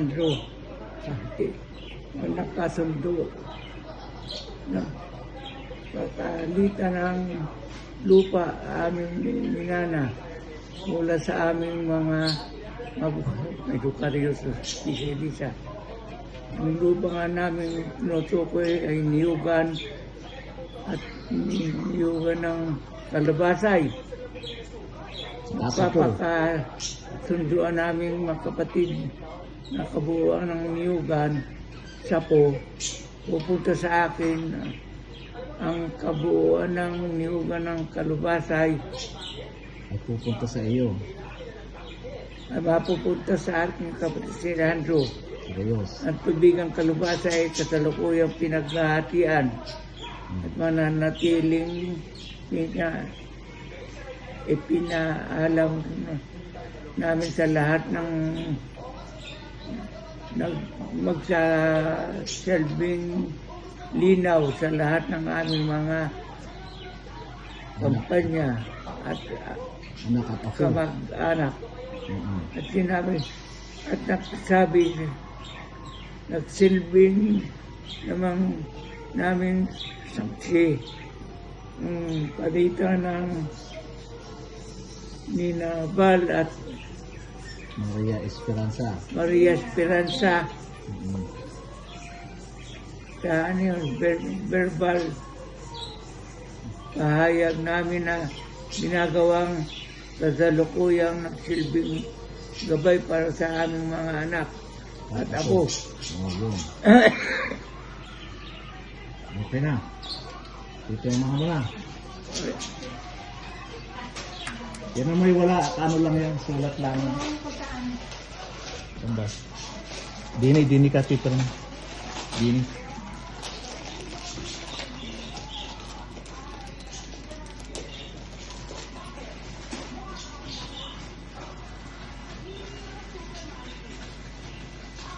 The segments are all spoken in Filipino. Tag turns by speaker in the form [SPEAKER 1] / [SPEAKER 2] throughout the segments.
[SPEAKER 1] Alejandro nakasundo na papalitan ng lupa aming minana mula sa aming mga edukaryo sa Isa. Ang lupa nga namin tinutukoy ay niyugan at niyugan ng Kalabasay. Papakasunduan namin mga kapatid na kabuuan ng niyugan, Sapo, pupunta sa akin ang kabuuan ng niyugan ng Kalabasay
[SPEAKER 2] At pupunta sa iyo.
[SPEAKER 1] ay mapupunta sa aking kapatid si Alejandro.
[SPEAKER 2] Ayos.
[SPEAKER 1] Ang tubigang Kalabasay ay kasalukuyang pinaghahatian at mananatiling ipinaalam namin sa lahat ng magsasalbing linaw sa lahat ng aming mga kampanya at
[SPEAKER 2] Anak at ako.
[SPEAKER 1] kamag-anak. At sinabi, at nagsabi, nagsilbing namang namin saksi palitan ng Nina Val at
[SPEAKER 2] Maria Esperanza.
[SPEAKER 1] Maria Esperanza. Sa ano yun, verbal pahayag namin na ginagawang kasalukuyang nagsilbing gabay para sa aming mga anak at ako.
[SPEAKER 2] Yun. Okay na. Ito yung mga mula. Yan ang may wala. Ano lang yan? Sulat lang. Samba. Dini ka tito na. Dini.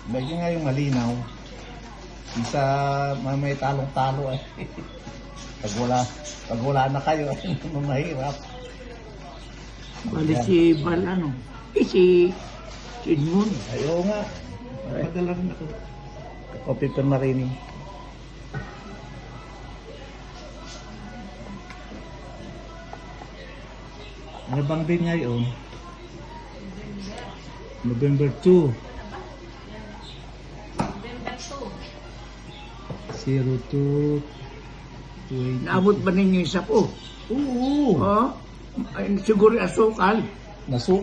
[SPEAKER 2] Bagay nga yung malinaw. Isa may talong-talo eh. Pag wala na kayo, mahirap.
[SPEAKER 1] Bali si Val ano? Si Edmund.
[SPEAKER 2] Ayaw nga. Padala rin ako. Copy per marining. Ano bang din ngayon? November 2. 02 20.
[SPEAKER 1] Naabot ba ninyo yung sapo?
[SPEAKER 2] Oo.
[SPEAKER 1] Oh? Ay, siguro asukal.
[SPEAKER 2] Nasu